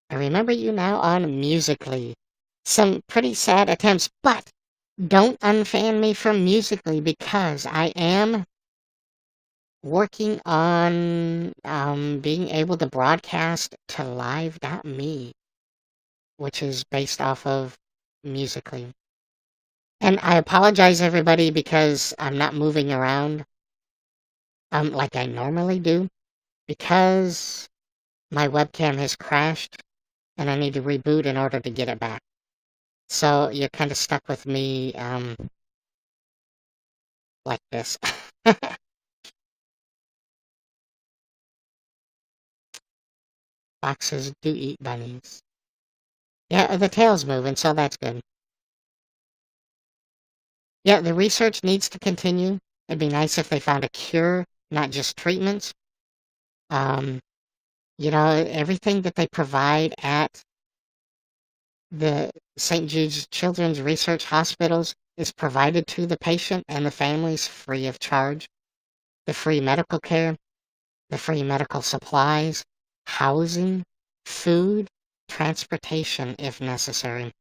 I remember you now on Musically. Some pretty sad attempts, but don't unfan me from Musically because I am working on being able to broadcast to live.me, which is based off of Musically. And I apologize, everybody, because I'm not moving around like I normally do, because my webcam has crashed and I need to reboot in order to get it back. So you're kind of stuck with me like this. Foxes do eat bunnies. Yeah, the tail's moving, so that's good. Yeah, the research needs to continue. It'd be nice if they found a cure, not just treatments. Um, everything that they provide at the St. Jude's Children's Research Hospitals is provided to the patient and the families free of charge. The free medical care, the free medical supplies, housing, food, transportation if necessary.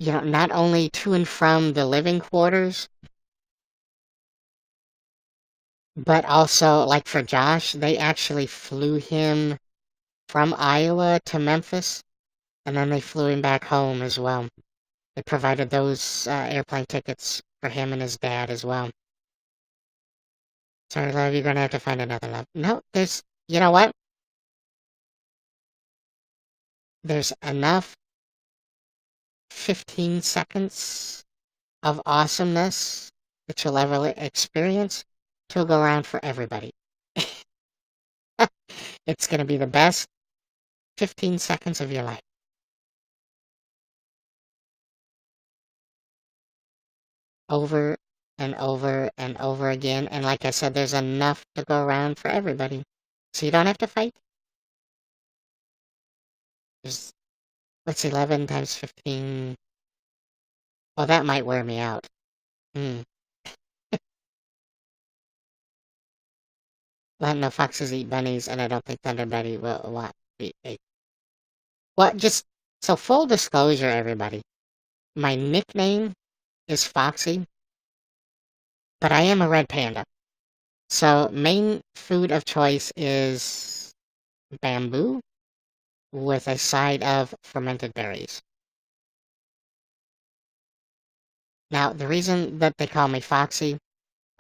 Not only to and from the living quarters, but also, like for Josh, they actually flew him from Iowa to Memphis, and then they flew him back home as well. They provided those airplane tickets for him and his dad as well. Sorry, love, you're gonna have to find another love. No, you know what? There's enough 15 seconds of awesomeness that you'll ever experience to go around for everybody. It's gonna be the best 15 seconds of your life. Over and over and over again. And like I said, there's enough to go around for everybody. So you don't have to fight. There's, what's 11 times 15? Well, that might wear me out. Well, no foxes eat bunnies, and I don't think Thunder Betty will want to eat. Well, just so full disclosure, everybody. My nickname is Foxy, but I am a red panda. So main food of choice is bamboo with a side of fermented berries. Now, the reason that they call me Foxy,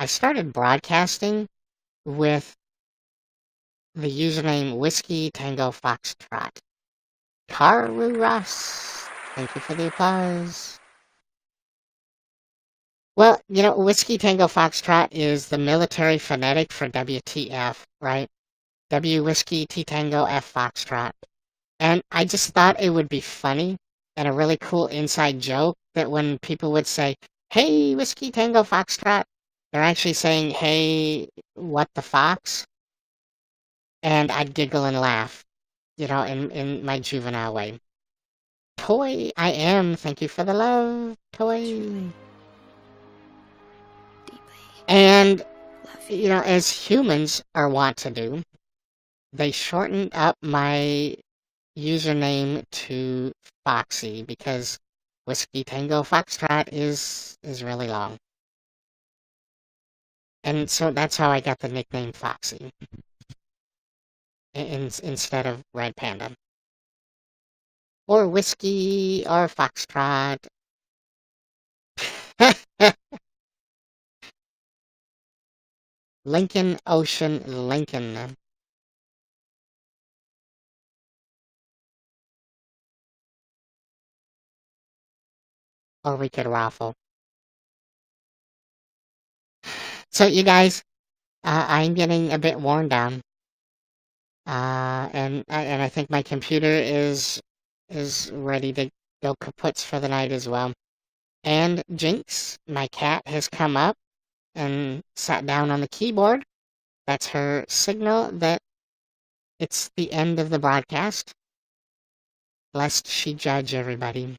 I started broadcasting with the username Whiskey Tango Foxtrot. Karu Ross, thank you for the applause. Well, Whiskey Tango Foxtrot is the military phonetic for WTF, right? W Whiskey T Tango F Foxtrot. And I just thought it would be funny and a really cool inside joke that when people would say, "Hey, Whiskey Tango Foxtrot," they're actually saying, "Hey, what the fox?" And I'd giggle and laugh, in my juvenile way. Toy, I am. Thank you for the love, Toy. And, as humans are wont to do, they shortened up my username to Foxy because Whiskey Tango Foxtrot is really long. And so that's how I got the nickname Foxy instead of Red Panda. Or Whiskey or Foxtrot. Lincoln Ocean Lincoln. Or we could raffle. So you guys, I'm getting a bit worn down. And I think my computer is ready to go kaputs for the night as well. And Jinx, my cat, has come up and sat down on the keyboard. That's her signal that it's the end of the broadcast, lest she judge everybody.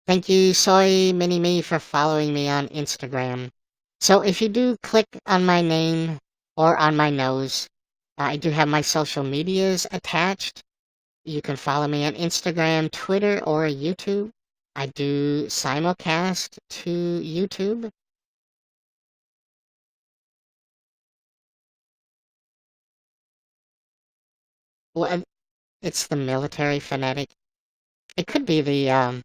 Thank you, Soy Mini Me, for following me on Instagram. So if you do click on my name or on my nose, I do have my social medias attached. You can follow me on Instagram, Twitter, or YouTube. I do simulcast to YouTube. Well, it's the military phonetic. It could be the,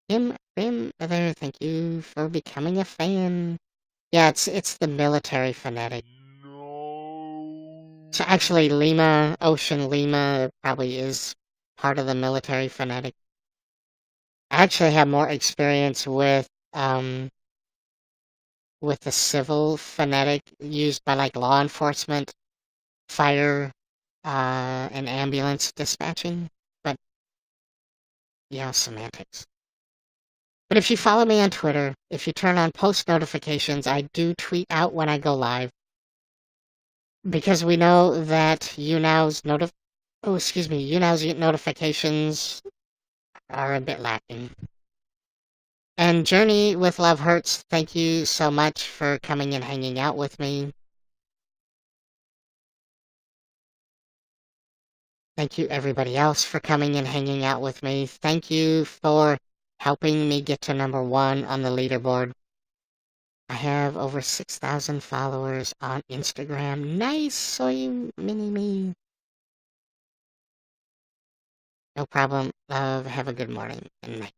Rim there, thank you for becoming a fan. Yeah, it's the military phonetic. So actually, Lima, Ocean Lima, probably is part of the military phonetic. I actually have more experience with the civil phonetic used by like law enforcement, fire, and ambulance dispatching. But semantics. But if you follow me on Twitter, if you turn on post notifications, I do tweet out when I go live. Because we know that YouNow's notifications are a bit lacking. And Journey with Love Hurts, thank you so much for coming and hanging out with me. Thank you everybody else for coming and hanging out with me. Thank you for helping me get to #1 on the leaderboard. I have over 6,000 followers on Instagram. Nice, soy mini-me. No problem, love. Have a good morning and night.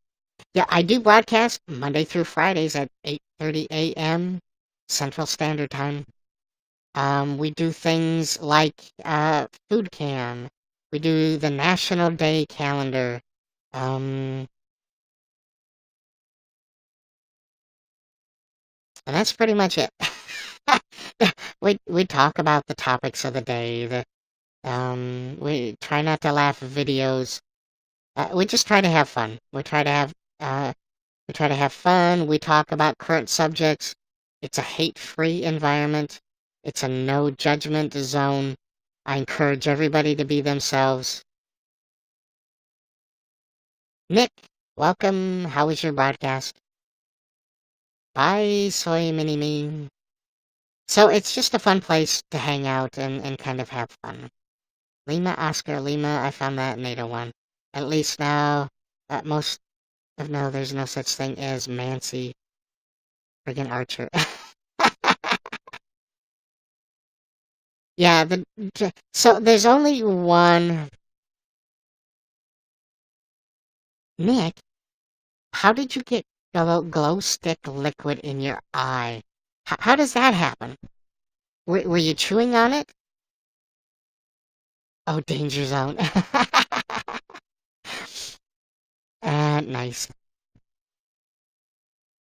Yeah, I do broadcast Monday through Fridays at 8:30 a.m. Central Standard Time. We do things like food cam. We do the National Day calendar. And that's pretty much it. we talk about the topics of the day. We try not to laugh at videos. We just try to have fun. We try to have fun. We talk about current subjects. It's a hate-free environment. It's a no judgment zone. I encourage everybody to be themselves. Nick, welcome. How was your broadcast? Bye, soy mini-me. So it's just a fun place to hang out and kind of have fun. Lima, Oscar, Lima, I found that in 801. At least now, no, there's no such thing as Mancy. Friggin' Archer. Yeah, so there's only one. Nick, how did you get glow stick liquid in your eye? How does that happen? Were you chewing on it? Oh, danger zone. Nice.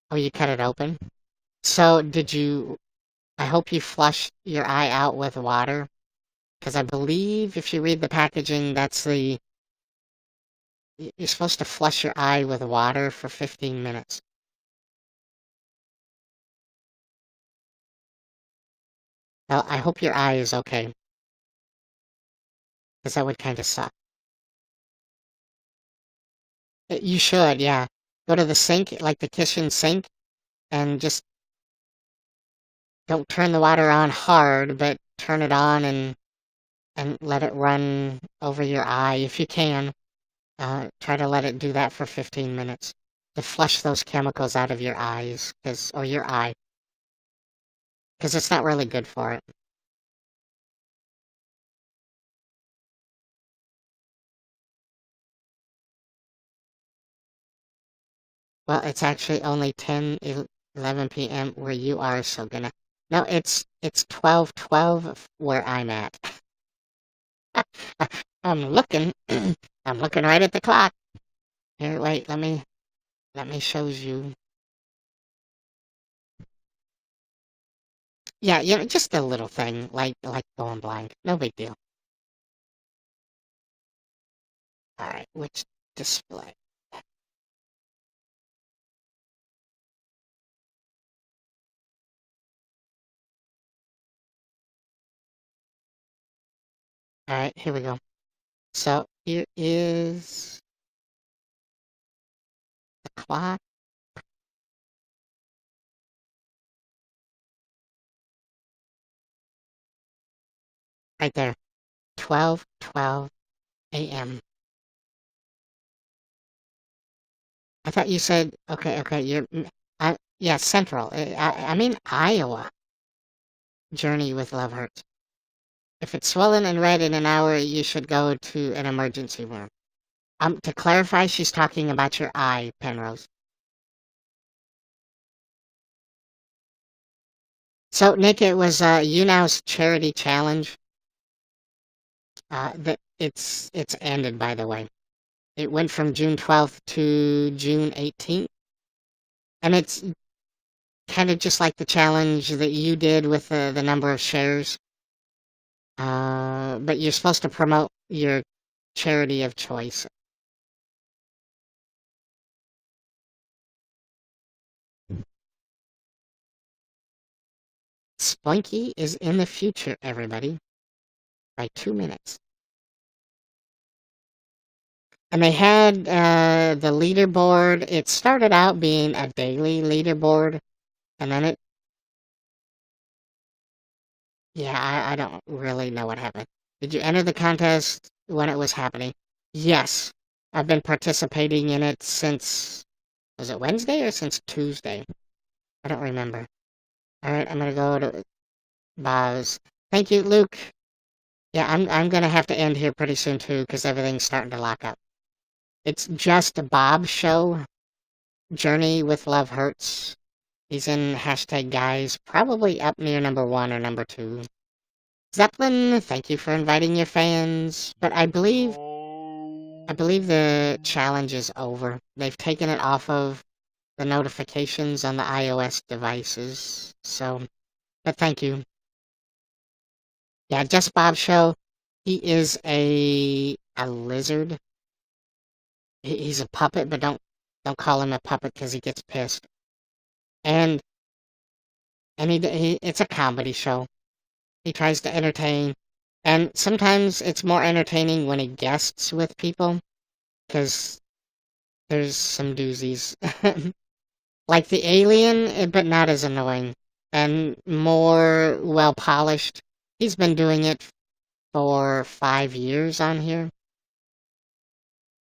Oh, you cut it open? So, I hope you flush your eye out with water. Because I believe if you read the packaging, you're supposed to flush your eye with water for 15 minutes. Well, I hope your eye is okay. Because that would kind of suck. You should, yeah. Go to the sink, like the kitchen sink, and just don't turn the water on hard, but turn it on and let it run over your eye if you can. Try to let it do that for 15 minutes to flush those chemicals out of your eyes, or your eye, because it's not really good for it. Well, it's actually only 10:11 p.m. where you are, so no, it's 12:12 where I'm at. I'm looking, I'm looking right at the clock. Here, wait, let me show you. Yeah, just a little thing, like going blind. No big deal. Alright, which display? Alright, here we go. So, here is the clock. Right there. 12:12 a.m. I thought you said, okay, yeah, Central. I mean Iowa. Journey with Love Hurts. If it's swollen and red in an hour, you should go to an emergency room. To clarify, she's talking about your eye, Penrose. So, Nick, it was YouNow's charity challenge. It's ended, by the way. It went from June 12th to June 18th. And it's kind of just like the challenge that you did with the number of shares. But you're supposed to promote your charity of choice. Spoinky is in the future, everybody, by 2 minutes. And they had the leaderboard. It started out being a daily leaderboard, and then I don't really know what happened. Did you enter the contest when it was happening? Yes. I've been participating in it since, was it Wednesday or since Tuesday? I don't remember. Alright, I'm gonna go to Bob's. Thank you, Luke. Yeah, I'm gonna have to end here pretty soon too, because everything's starting to lock up. It's just a Bob show. Journey with Love Hurts. He's in hashtag guys, probably up near number 1 or number 2. Zeppelin, thank you for inviting your fans. But I believe the challenge is over. They've taken it off of the notifications on the iOS devices. So, but thank you. Yeah, Just Bob Show. He is a lizard. He's a puppet, but don't call him a puppet because he gets pissed. And it's a comedy show. He tries to entertain, and sometimes it's more entertaining when he guests with people, because there's some doozies. Like the alien, but not as annoying, and more well-polished. He's been doing it for 5 years on here,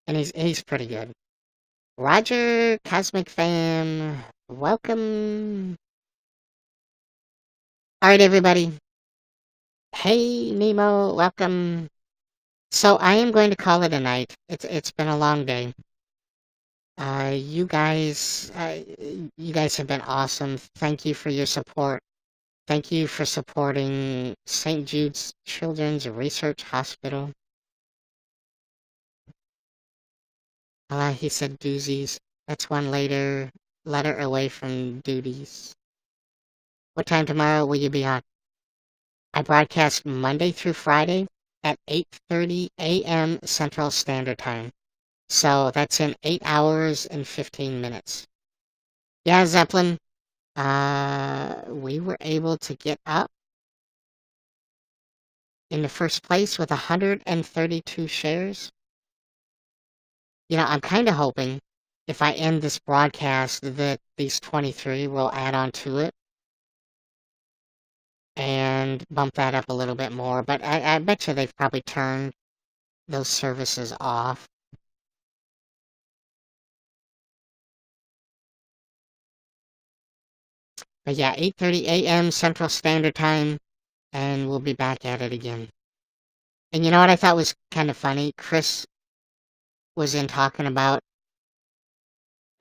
and he's pretty good. Roger, Cosmic Fan, welcome. Alright, everybody. Hey, Nemo, welcome. So I am going to call it a night. It's been a long day. You guys have been awesome. Thank you for your support. Thank you for supporting St. Jude's Children's Research Hospital. He said doozies. That's one letter away from duties. What time tomorrow will you be on? I broadcast Monday through Friday at 8:30 a.m. Central Standard Time. So that's in 8 hours and 15 minutes. Yeah, Zeppelin. We were able to get up in the first place with 132 shares. You know, I'm kind of hoping if I end this broadcast that these 23 will add on to it and bump that up a little bit more. But I bet you they've probably turned those services off. But yeah, 8:30 a.m. Central Standard Time, and we'll be back at it again. And you know what I thought was kind of funny? Chris was in talking about,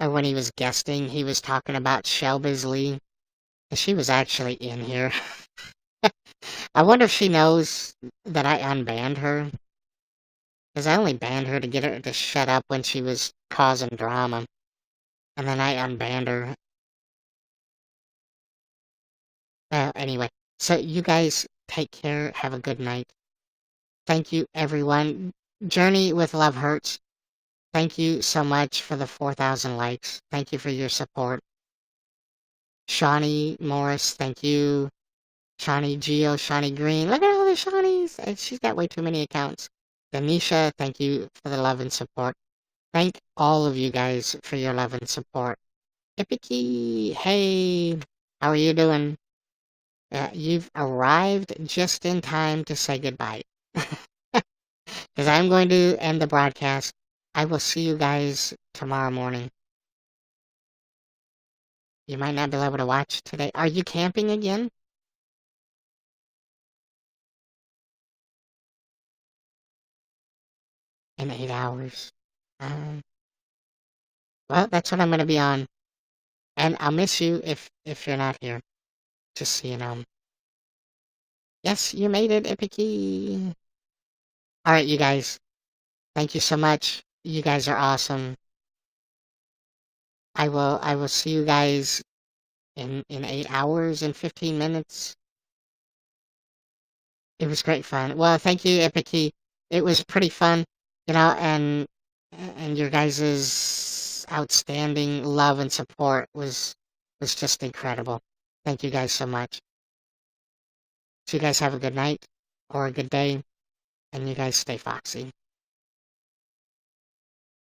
or when he was guesting, he was talking about Shelby's Lee. And she was actually in here. I wonder if she knows that I unbanned her. Because I only banned her to get her to shut up when she was causing drama. And then I unbanned her. Well, anyway. So you guys take care. Have a good night. Thank you, everyone. Journey with Love Hurts. Thank you so much for the 4,000 likes. Thank you for your support. Shawnee Morris, thank you. Shawnee Geo, Shawnee Green. Look at all the Shawnees. She's got way too many accounts. Danisha, thank you for the love and support. Thank all of you guys for your love and support. Ipiki, hey, how are you doing? You've arrived just in time to say goodbye. Because I'm going to end the broadcast. I will see you guys tomorrow morning. You might not be able to watch today. Are you camping again? In 8 hours. Well, that's what I'm going to be on. And I'll miss you if you're not here. Just so you know. Yes, you made it, Ipiki. Alright, you guys. Thank you so much. You guys are awesome. I will see you guys in 8 hours and 15 minutes. It was great fun. Well, thank you, Ipiki. It was pretty fun, you know, and your guys' outstanding love and support was just incredible. Thank you guys so much. So you guys have a good night or a good day, and you guys stay foxy.